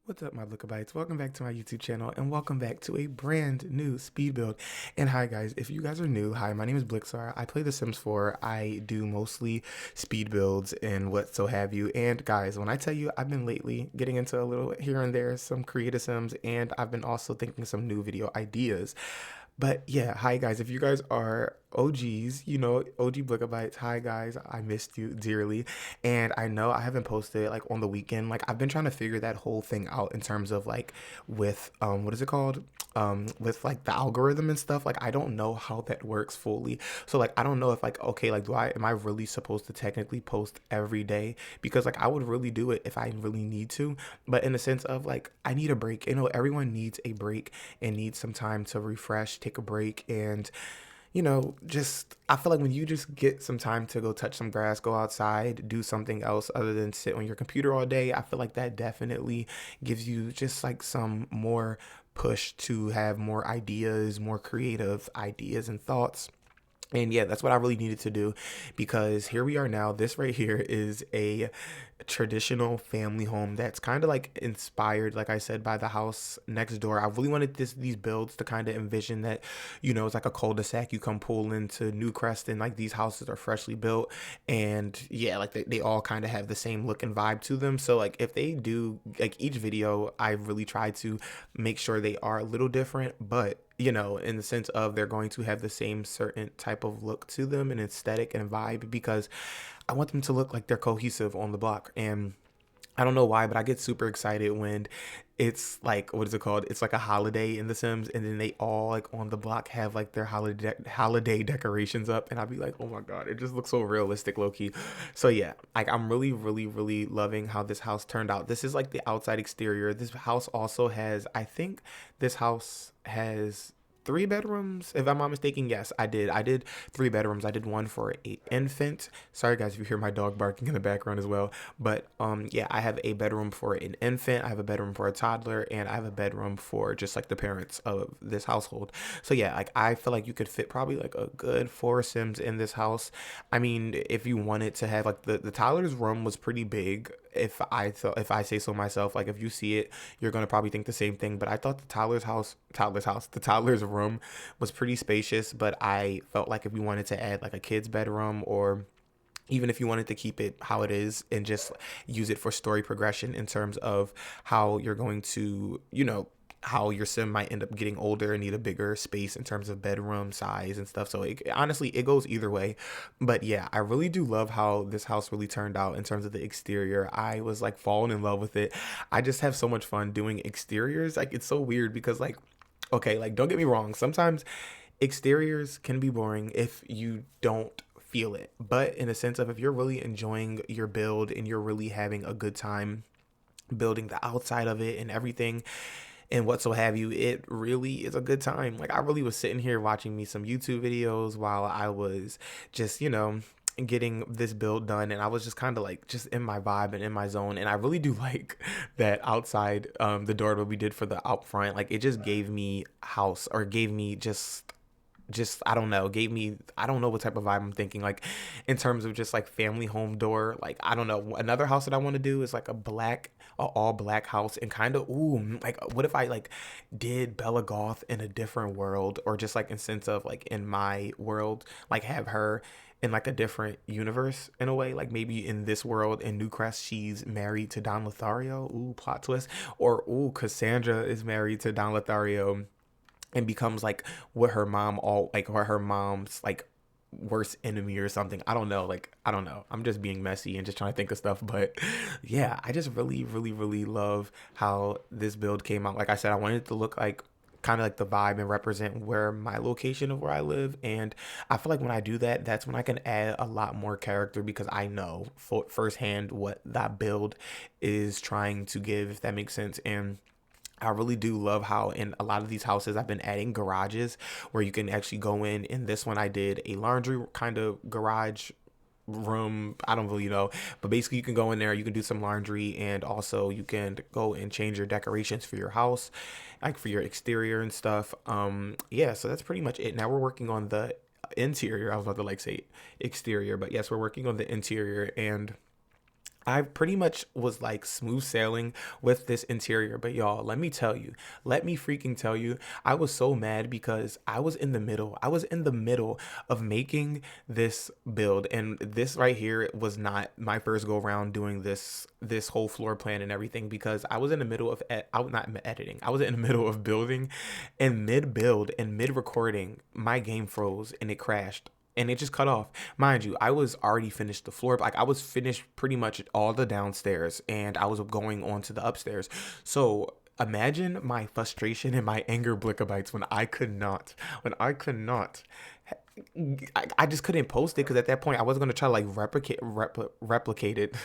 What's up, my Blixabites? Welcome back to my YouTube channel and welcome back to a brand new speed build. And hi guys, if you guys are new, hi, my name is Blixaar. I play The Sims 4. I do mostly speed builds and what so have you. And guys, when I tell you I've been lately getting into a little here and there, some creative Sims, and I've been also thinking some new video ideas. But yeah, hi guys. If you guys are OGs, you know, OG Blixabites, hi guys. I missed you dearly. And I know I haven't posted like on the weekend. Like I've been trying to figure that whole thing out in terms of like with what is it called? With like the algorithm and stuff. Like I don't know how that works fully. So like I don't know if like okay, like do I am I really supposed to technically post every day? Because like I would really do it if I really need to. But in the sense of like I need a break. You know, everyone needs a break and need some time to refresh, take a break, and just I feel like when you just get some time to go touch some grass, go outside, do something else other than sit on your computer all day, I feel like that definitely gives you just like some more push to have more ideas, more creative ideas and thoughts. And yeah, that's what I really needed to do because here we are now. This right here is a traditional family home that's kind of like inspired, like I said, by the house next door. I really wanted these builds to kind of envision that, it's like a cul-de-sac. You come pull into NewCrest and like these houses are freshly built. And yeah, like they all kind of have the same look and vibe to them. So like if they do like each video, I really try to make sure they are a little different, but in the sense of they're going to have the same certain type of look to them and aesthetic and vibe because I want them to look like they're cohesive on the block. And I don't know why, but I get super excited when it's like, what is it called? It's like a holiday in The Sims, and then they all like on the block have like their holiday decorations up, and I'd be like, oh my god, it just looks so realistic, low key. So yeah, like I'm really, really, really loving how this house turned out. This is like the outside exterior. This house also has, I think, this house has three bedrooms if I'm not mistaken. Yes, I did three bedrooms. I did one for a infant. Sorry guys if you hear my dog barking in the background as well, but yeah, I have a bedroom for an infant, I have a bedroom for a toddler, and I have a bedroom for just like the parents of this household. So yeah, like I feel like you could fit probably like a good four Sims in this house. I mean, if you wanted to have like the toddler's room was pretty big. If I say so myself, like if you see it, you're gonna probably think the same thing. But I thought the toddler's room was pretty spacious. But I felt like if you wanted to add like a kid's bedroom, or even if you wanted to keep it how it is and just use it for story progression in terms of how you're going to, how your sim might end up getting older and need a bigger space in terms of bedroom size and stuff. So honestly, it goes either way. But yeah, I really do love how this house really turned out in terms of the exterior. I was like falling in love with it. I just have so much fun doing exteriors. Like it's so weird because like, okay, like don't get me wrong, sometimes exteriors can be boring if you don't feel it. But in a sense of if you're really enjoying your build and you're really having a good time building the outside of it and everything and what so have you, it really is a good time. Like I really was sitting here watching me some YouTube videos while I was just, getting this build done, and I was just kind of like just in my vibe and in my zone. And I really do like that outside, the door that we did for the out front. Like it just gave me house, or gave me just I don't know, gave me, I don't know what type of vibe I'm thinking, like in terms of just like family home door. Like I don't know, another house that I want to do is like a all black house, and kind of, ooh, like what if I like did Bella Goth in a different world, or just like in sense of like in my world, like have her in like a different universe in a way, like maybe in this world in Newcrest she's married to Don Lothario, ooh, plot twist, or ooh, Cassandra is married to Don Lothario and becomes like what her mom all like, what her mom's like worst enemy or something. I don't know. Like I don't know. I'm just being messy and just trying to think of stuff. But yeah, I just really, really, really love how this build came out. Like I said, I wanted it to look like kind of like the vibe and represent where my location of where I live. And I feel like when I do that, that's when I can add a lot more character because I know firsthand what that build is trying to give, if that makes sense. And I really do love how in a lot of these houses I've been adding garages where you can actually go in this one I did a laundry kind of garage room. I don't really know, but basically you can go in there, you can do some laundry, and also you can go and change your decorations for your house, like for your exterior and stuff. Yeah, so that's pretty much it. Now we're working on the interior. I was about to like say exterior, but yes, we're working on the interior. And I pretty much was like smooth sailing with this interior, but y'all, let me freaking tell you, I was so mad because I was in the middle of making this build, and this right here was not my first go around doing this whole floor plan and everything, because I was in the middle of I was not editing, I was in the middle of building, and mid build and mid recording, my game froze and it crashed and it just cut off. Mind you, I was already finished the floor. Like I was finished pretty much all the downstairs and I was going on to the upstairs. So imagine my frustration and my anger Blickabytes when I could not I just couldn't post it because at that point I wasn't gonna try to like replicate it.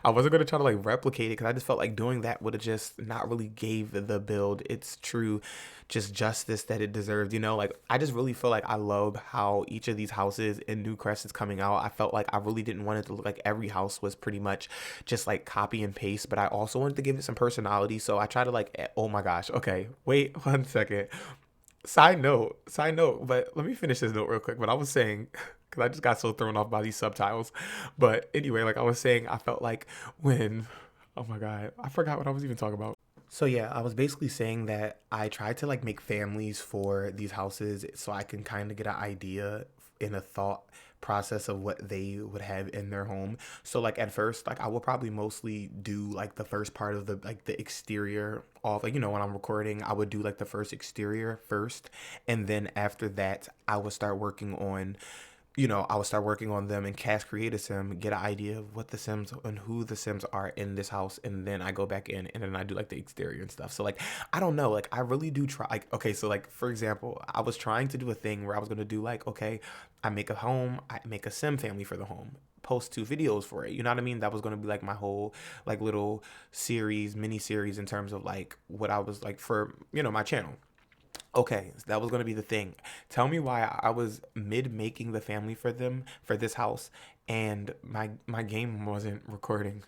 I wasn't gonna try to like replicate it because I just felt like doing that would have just not really gave the build its true just justice that it deserved. You know, like I just really feel like I love how each of these houses in NewCrest is coming out. I felt like I really didn't want it to look like every house was pretty much just like copy and paste, but I also wanted to give it some personality. So I try to like, oh my gosh, okay, wait 1 second. Side note, but let me finish this note real quick. But I was saying, because I just got so thrown off by these subtitles. But anyway, like I was saying, I felt like when, oh my God, I forgot what I was even talking about. So yeah, I was basically saying that I tried to like make families for these houses so I can kind of get an idea in a thought process of what they would have in their home. So like at first, like I will probably mostly do like the first part of the exterior off, like when I'm recording, I would do like the first exterior first, and then after that, I would start working on them and cast create a sim, get an idea of what the Sims and who the Sims are in this house, and then I go back in and then I do like the exterior and stuff. So like I don't know, like I really do try. Like okay, so like for example, I was trying to do a thing where I was gonna do like okay, I make a home, I make a Sim family for the home, post 2 videos for it. You know what I mean? That was gonna be like my whole like little series, mini series in terms of like what I was like for my channel. Okay, so that was gonna be the thing. Tell me why I was mid making the family for them for this house, and my game wasn't recording.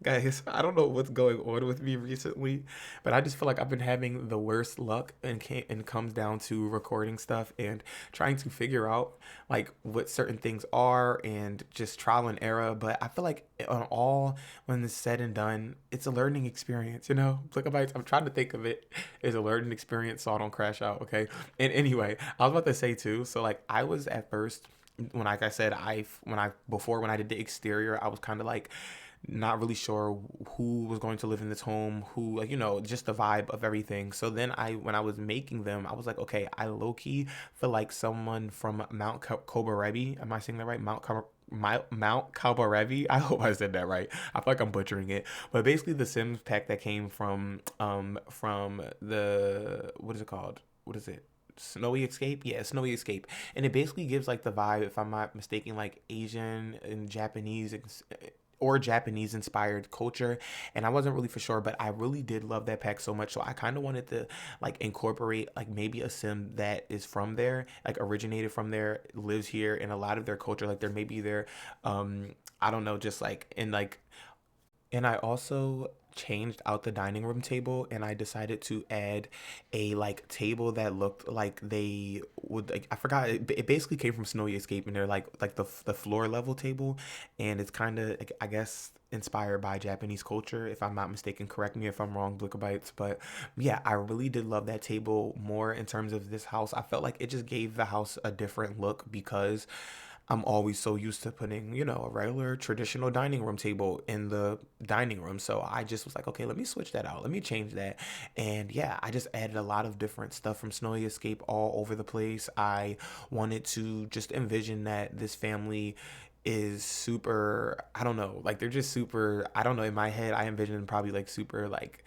Guys, I don't know what's going on with me recently, but I just feel like I've been having the worst luck and comes down to recording stuff and trying to figure out like what certain things are and just trial and error. But I feel like on all when it's said and done, it's a learning experience, you know? Flickabytes, I'm trying to think of it as a learning experience so I don't crash out, okay? And anyway, I was about to say too, so like I was at first when like I said when I did the exterior, I was kind of like not really sure who was going to live in this home, who like just the vibe of everything. So then when I was making them, I was like, okay, I low key feel like someone from Mount Kobarebi. Am I saying that right? Mount Kalbarevi. I hope I said that right. I feel like I'm butchering it. But basically the Sims pack that came from the what is it called? What is it? Snowy Escape? Yeah, Snowy Escape. And it basically gives like the vibe, if I'm not mistaken, like Asian and Japanese or Japanese inspired culture, and I wasn't really for sure, but I really did love that pack so much, so I kind of wanted to like incorporate like maybe a sim that is from there, like originated from there, lives here, and a lot of their culture, like there may be their I don't know, just like in like and I also changed out the dining room table and I decided to add a like table that looked like they would like I forgot it basically came from Snowy Escape, and they're like the floor level table, and it's kind of I guess inspired by Japanese culture, if I'm not mistaken. Correct me if I'm wrong, Blickabytes. But yeah, I really did love that table more in terms of this house. I felt like it just gave the house a different look because I'm always so used to putting, a regular traditional dining room table in the dining room. So I just was like, okay, let me switch that out. Let me change that. And yeah, I just added a lot of different stuff from Snowy Escape all over the place. I wanted to just envision that this family is super, I don't know, like they're just super, I don't know, in my head, I envision them probably like super like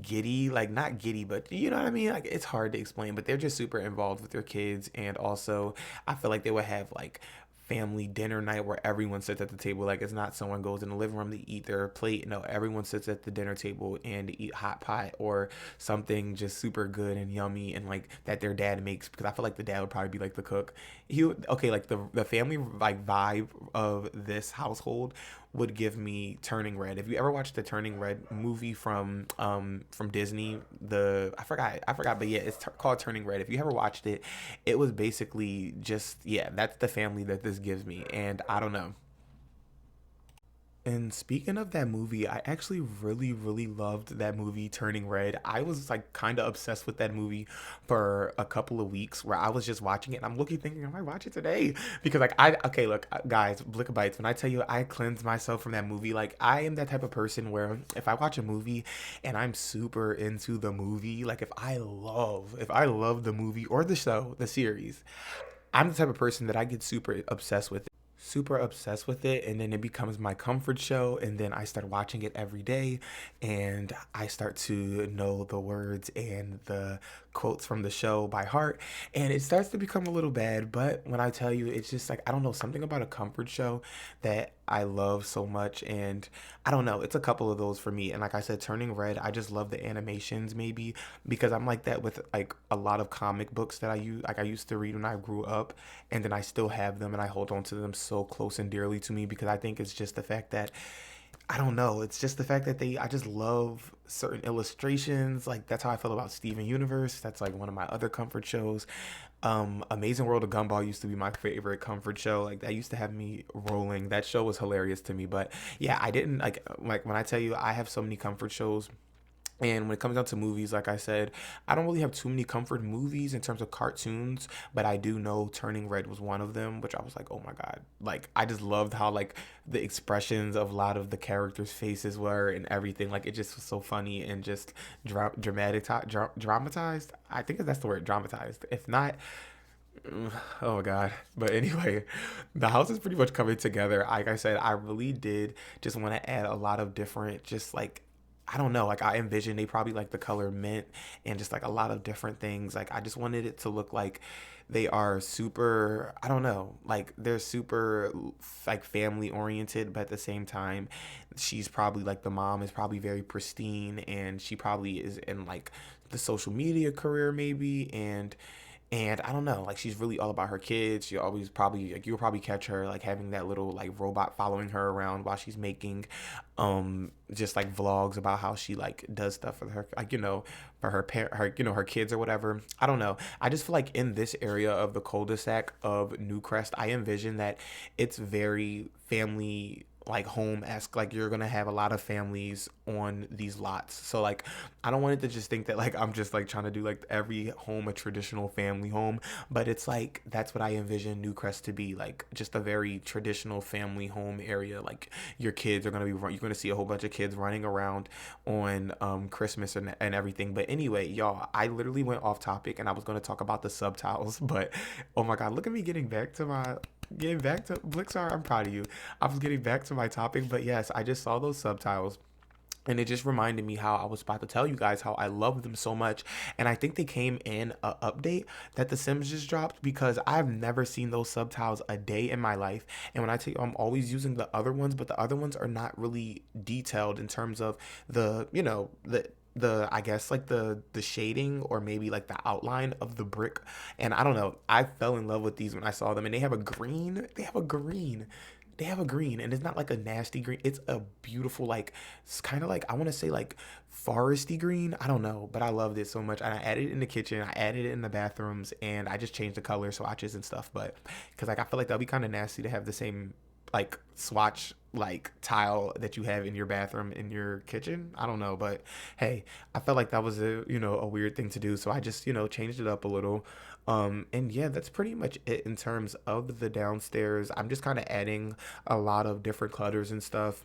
giddy, like not giddy, but you know what I mean? Like it's hard to explain, but they're just super involved with their kids. And also, I feel like they would have like family dinner night where everyone sits at the table. Like it's not someone goes in the living room to eat their plate. No, everyone sits at the dinner table and eat hot pot or something just super good and yummy and like that their dad makes, because I feel like the dad would probably be like the cook. Okay, like the family like vibe of this household would give me Turning Red. If you ever watched the Turning Red movie from Disney, I forgot, but yeah, it's called Turning Red. If you ever watched it, it was basically just, yeah, that's the family that this gives me, and I don't know. And speaking of that movie, I actually really loved that movie Turning Red. I was like kind of obsessed with that movie for a couple of weeks where I was just watching it and I'm looking thinking, I might watch it today. Because like okay, look, guys, Blickabites, when I tell you I cleanse myself from that movie, like I am that type of person where if I watch a movie and I'm super into the movie, like if I love the movie or the show, the series, I'm the type of person that I get super obsessed with it, and then it becomes my comfort show, and then I start watching it every day, and I start to know the words and the quotes from the show by heart, and it starts to become a little bad. But when I tell you, it's just like, I don't know, something about a comfort show that I love so much. And I don't know, it's a couple of those for me. And like I said, Turning Red, I just love the animations, maybe because I'm like that with like a lot of comic books that I used to read when I grew up, and then I still have them and I hold on to them so close and dearly to me, because I think it's just the fact that, I don't know. It's just the fact that I just love certain illustrations. Like, that's how I feel about Steven Universe. That's like one of my other comfort shows. Amazing World of Gumball used to be my favorite comfort show. Like, that used to have me rolling. That show was hilarious to me. But yeah, I didn't like when I tell you I have so many comfort shows. And when it comes down to movies, like I said, I don't really have too many comfort movies in terms of cartoons, but I do know Turning Red was one of them, which I was like, oh my God. Like, I just loved how, like, the expressions of a lot of the characters' faces were and everything. Like, it just was so funny and just dramatized. I think that's the word, dramatized. If not, oh my God. But anyway, the house is pretty much coming together. Like I said, I really did just want to add a lot of different, just like, I don't know, like I envisioned they probably like the color mint and just like a lot of different things. Like I just wanted it to look like they are super, I don't know, like they're super like family oriented, but at the same time, she's probably like, the mom is probably very pristine and she probably is in like the social media career maybe. And I don't know, like she's really all about her kids. She always probably, like, you'll probably catch her like having that little like robot following her around while she's making just like vlogs about how she like does stuff for her, like, for her kids or whatever. I don't know. I just feel like in this area of the cul-de-sac of Newcrest, I envision that it's very family, like home-esque. Like you're gonna have a lot of families on these lots, so like I don't want it to just think that like I'm just like trying to do like every home a traditional family home, but it's like that's what I envision Newcrest to be, like just a very traditional family home area. Like your kids are gonna you're gonna see a whole bunch of kids running around on Christmas and everything. But anyway, y'all, I literally went off topic and I was gonna talk about the subtitles, but oh my God, look at me getting back to Blixar. I'm proud of you. I was getting back to my topic, but yes, I just saw those subtitles. And it just reminded me how I was about to tell you guys how I love them so much. And I think they came in a update that The Sims just dropped, because I've never seen those subtitles a day in my life. And when I tell you I'm always using the other ones, but the other ones are not really detailed in terms of the I guess like the shading or maybe like the outline of the brick. And I don't know, I fell in love with these when I saw them, and they have a green and it's not like a nasty green. It's a beautiful, like, it's kind of like, I want to say like foresty green. I don't know, but I loved it so much. And I added it in the kitchen, I added it in the bathrooms, and I just changed the color swatches and stuff. But because like I feel like that'll be kind of nasty to have the same like swatch like tile that you have in your bathroom in your kitchen. I don't know, but hey, I felt like that was a weird thing to do, so I just changed it up a little. And yeah, that's pretty much it in terms of the downstairs. I'm just kind of adding a lot of different clutters and stuff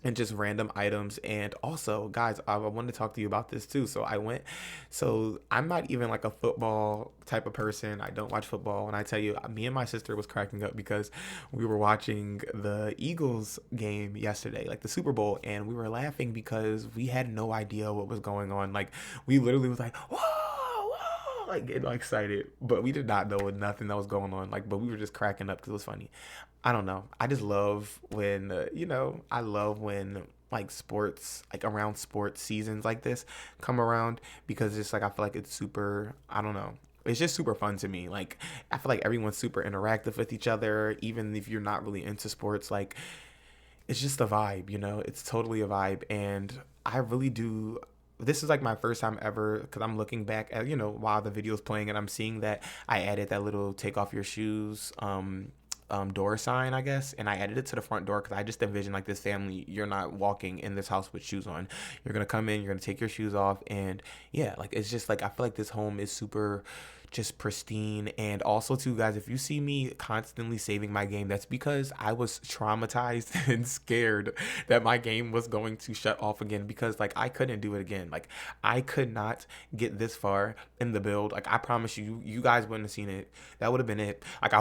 and just random items. And also, guys, I wanted to talk to you about this too. So I'm not even like a football type of person. I don't watch football. And I tell you, me and my sister was cracking up because we were watching the Eagles game yesterday, like the Super Bowl, and we were laughing because we had no idea what was going on. Like, we literally was like, whoa, whoa, like getting all excited, but we did not know nothing that was going on. Like, but we were just cracking up because it was funny. I don't know. I just love when, I love when like sports, like around sports seasons like this come around, because it's like, I feel like it's super, I don't know. It's just super fun to me. Like, I feel like everyone's super interactive with each other, even if you're not really into sports. Like, it's just a vibe. It's totally a vibe. And I really do. This is like my first time ever, because I'm looking back at, while the video's playing, and I'm seeing that I added that little take off your shoes door sign, I guess, and I added it to the front door because I just envisioned like this family. You're not walking in this house with shoes on. You're gonna come in, you're gonna take your shoes off, and yeah, like it's just like I feel like this home is super just pristine. And also too, guys, if you see me constantly saving my game, that's because I was traumatized and scared that my game was going to shut off again, because like I couldn't do it again. Like I could not get this far in the build. Like I promise you, you guys wouldn't have seen it. That would have been it. Like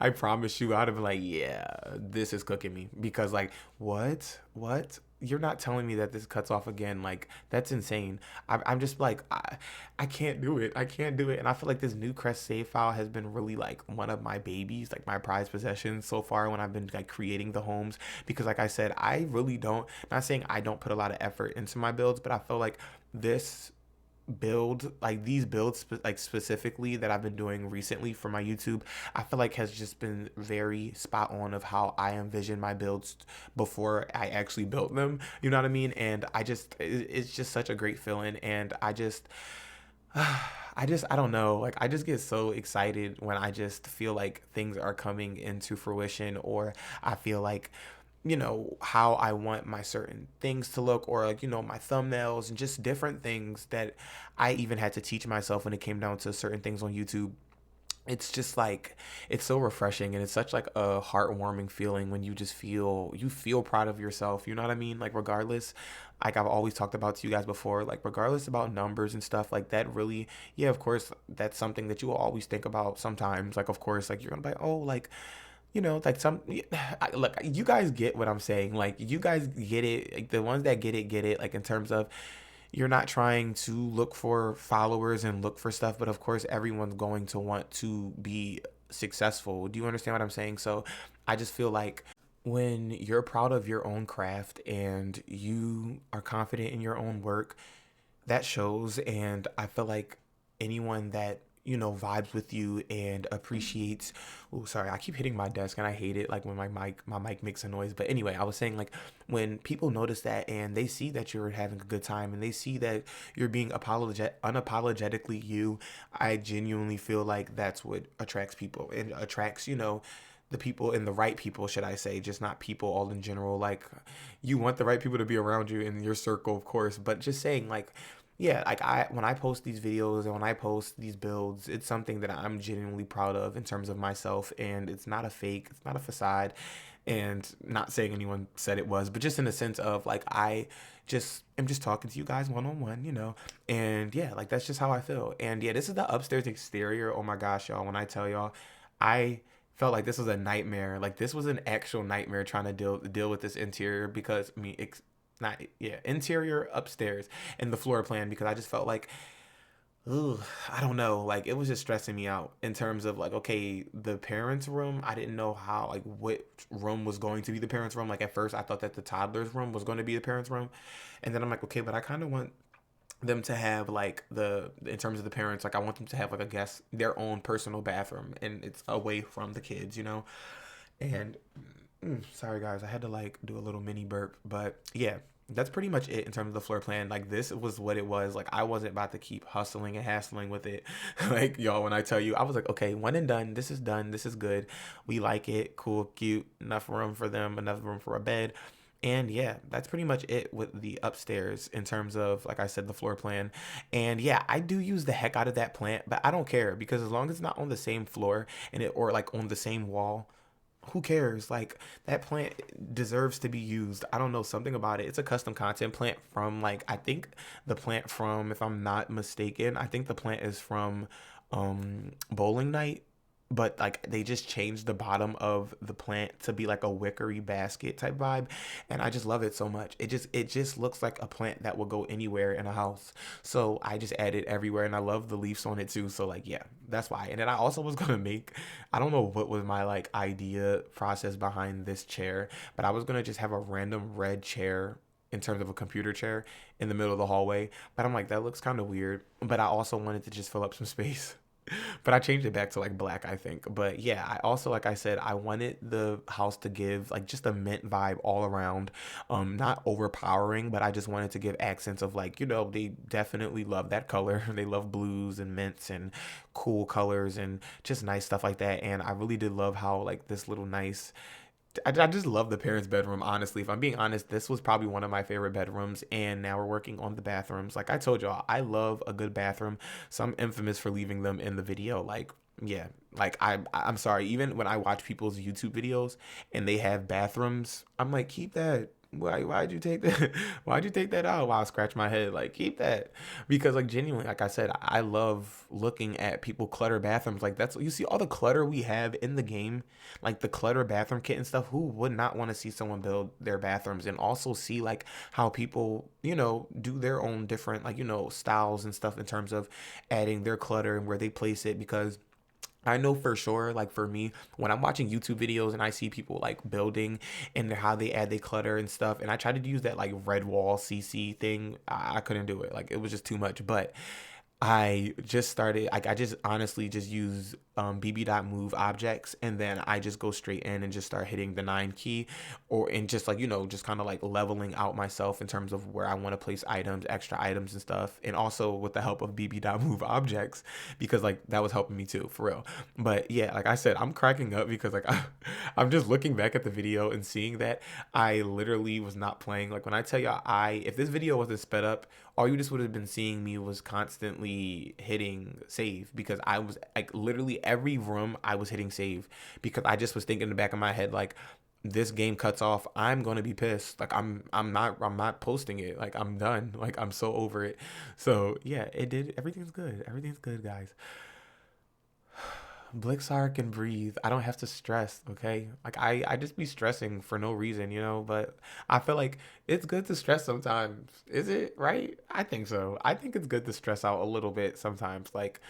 I promise you, I'd have been like, yeah, this is cooking me, because like what, you're not telling me that this cuts off again? Like that's insane. I'm just like I can't do it. I can't do it. And I feel like this NewCrest save file has been really like one of my babies, like my prized possessions so far when I've been like creating the homes, because like I said, I really don't, not saying I don't put a lot of effort into my builds, but I feel like this build, like these builds like specifically that I've been doing recently for my YouTube, I feel like has just been very spot on of how I envisioned my builds before I actually built them, you know what I mean? And I just it's just such a great feeling. And I don't know, like I just get so excited when I just feel like things are coming into fruition, or I feel like, you know, how I want my certain things to look, or like, you know, my thumbnails and just different things that I even had to teach myself when it came down to certain things on YouTube. It's just like it's so refreshing, and it's such like a heartwarming feeling when you just feel, you feel proud of yourself, you know what I mean? Like regardless, like I've always talked about to you guys before, like regardless about numbers and stuff like that, really, yeah, of course that's something that you will always think about sometimes. Like of course, like you're gonna be like, oh, like, you know, like some, look, you guys get what I'm saying. Like, you guys get it. Like, the ones that get it. Like, in terms of you're not trying to look for followers and look for stuff, but of course, everyone's going to want to be successful. Do you understand what I'm saying? So, I just feel like when you're proud of your own craft and you are confident in your own work, that shows. And I feel like anyone that, you know, vibes with you and appreciates, oh sorry, I keep hitting my desk and I hate it, like when my mic makes a noise. But anyway, I was saying, like when people notice that and they see that you're having a good time and they see that you're being unapologetically you, I genuinely feel like that's what attracts people, and attracts, you know, the people, and the right people, should I say, just not people all in general. Like you want the right people to be around you in your circle, of course, but just saying, like, yeah, like I, when I post these videos and when I post these builds, it's something that I'm genuinely proud of in terms of myself, and it's not a fake, it's not a facade. And not saying anyone said it was, but just in the sense of like I just am just talking to you guys one on one, you know. And yeah, like that's just how I feel. And yeah, this is the upstairs exterior. Oh my gosh, y'all, when I tell y'all, I felt like this was a nightmare. Like this was an actual nightmare trying to deal with this interior, because I mean, not, yeah, interior upstairs and the floor plan, because I just felt like, ooh, I don't know, like it was just stressing me out in terms of like, okay, the parents' room, I didn't know how, like what room was going to be the parents' room. Like at first I thought that the toddler's room was going to be the parents' room, and then I'm like, okay, but I kind of want them to have like the, in terms of the parents, like I want them to have like a guest, their own personal bathroom, and it's away from the kids, you know. And sorry guys, I had to like do a little mini burp, but yeah, that's pretty much it in terms of the floor plan. Like this was what it was. Like I wasn't about to keep hustling and hassling with it. Like y'all, when I tell you, I was like, okay, one and done. This is done. This is good. We like it. Cool, cute. Enough room for them. Enough room for a bed. And yeah, that's pretty much it with the upstairs in terms of, like I said, the floor plan. And yeah, I do use the heck out of that plant, but I don't care, because as long as it's not on the same floor and it, or like on the same wall, who cares? Like that plant deserves to be used. I don't know, something about it. It's a custom content plant from, like, I think the plant from, if I'm not mistaken, I think the plant is from Bowling Night, but like they just changed the bottom of the plant to be like a wickery basket type vibe, and I just love it so much. It just looks like a plant that will go anywhere in a house. So I just add it everywhere, and I love the leaves on it too. So like yeah, that's why. And then I also was gonna make, I don't know what was my like idea process behind this chair, but I was gonna just have a random red chair in terms of a computer chair in the middle of the hallway. But I'm like, that looks kind of weird. But I also wanted to just fill up some space. But I changed it back to like black, I think. But yeah, I also, like I said, I wanted the house to give like just a mint vibe all around. Not overpowering, but I just wanted to give accents of like, they definitely love that color. They love blues and mints and cool colors and just nice stuff like that. And I really did love how like this little nice, I just love the parents' bedroom, honestly. If I'm being honest, this was probably one of my favorite bedrooms. And now we're working on the bathrooms. Like I told y'all, I love a good bathroom. So I'm infamous for leaving them in the video. Like, yeah, like I'm sorry. Even when I watch people's YouTube videos and they have bathrooms, I'm like, keep that. Why'd you take that? Why'd you take that out? Wow, I scratch my head. Like, keep that. Because like genuinely, like I said, I love looking at people clutter bathrooms. Like that's, you see all the clutter we have in the game, like the clutter bathroom kit and stuff. Who would not want to see someone build their bathrooms and also see like how people, do their own different like, styles and stuff in terms of adding their clutter and where they place it. Because I know for sure, like for me, when I'm watching YouTube videos and I see people like building and how they add their clutter and stuff, and I tried to use that like red wall CC thing, I couldn't do it. Like it was just too much. But I just started, like, I just honestly just use bb.move objects, and then I just go straight in and just start hitting the 9 key, and just like, just kind of like leveling out myself in terms of where I want to place items, extra items and stuff. And also with the help of bb.move objects, because like that was helping me too, for real. But yeah, like I said, I'm cracking up because like I'm just looking back at the video and seeing that I literally was not playing. Like when I tell you, if this video wasn't sped up, all you just would have been seeing me was constantly hitting save, because I was like literally every room I was hitting save, because I just was thinking in the back of my head like, this game cuts off, I'm gonna be pissed. Like I'm not posting it. Like I'm done. Like I'm so over it. So yeah, it did. Everything's good. Everything's good, guys. Blixaar can breathe. I don't have to stress, okay? Like I just be stressing for no reason, but I feel like it's good to stress sometimes. Is it right? I think so. I think it's good to stress out a little bit sometimes. Like,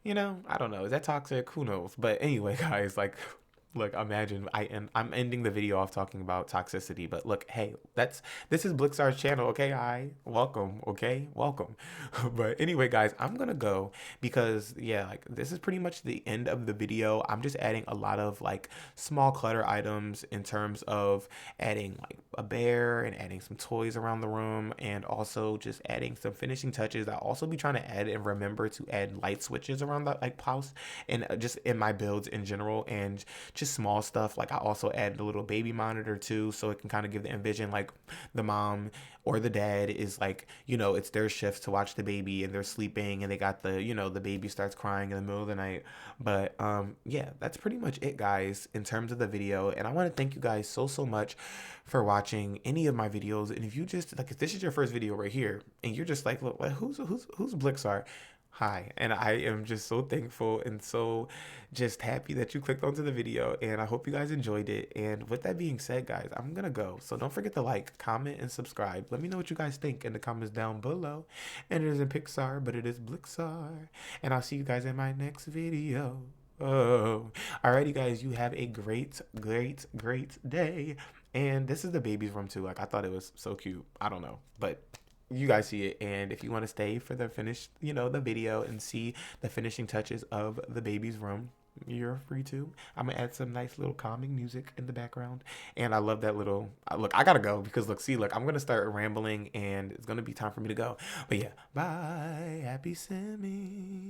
I don't know. Is that toxic? Who knows? But anyway, guys, like, look, imagine I'm ending the video off talking about toxicity, but look, hey, this is Blixar's channel, okay? Hi, welcome, okay, welcome. But anyway, guys, I'm gonna go because yeah, like this is pretty much the end of the video. I'm just adding a lot of like small clutter items in terms of adding like a bear and adding some toys around the room, and also just adding some finishing touches. I'll also be trying to add and remember to add light switches around the like house and just in my builds in general, and just small stuff. Like I also added a little baby monitor too, so it can kind of give the envision like the mom or the dad is like, it's their shift to watch the baby and they're sleeping and they got the baby starts crying in the middle of the night. But yeah, that's pretty much it, guys, in terms of the video. And I want to thank you guys so much for watching any of my videos. And if you just like, if this is your first video right here and you're just like, look, who's Blixaar? Hi, and I am just so thankful and so just happy that you clicked onto the video, and I hope you guys enjoyed it. And with that being said, guys, I'm gonna go. So don't forget to like, comment, and subscribe. Let me know what you guys think in the comments down below. And it isn't Pixar, but it is Blixar. And I'll see you guys in my next video. Oh, alrighty, guys, you have a great day. And this is the baby's room too. Like I thought it was so cute. I don't know, but you guys see it. And if you want to stay for the finished, the video and see the finishing touches of the baby's room, you're free to. I'm gonna add some nice little calming music in the background. And I love that little look. I gotta go because look, I'm gonna start rambling and it's gonna be time for me to go. But yeah, bye, happy simming.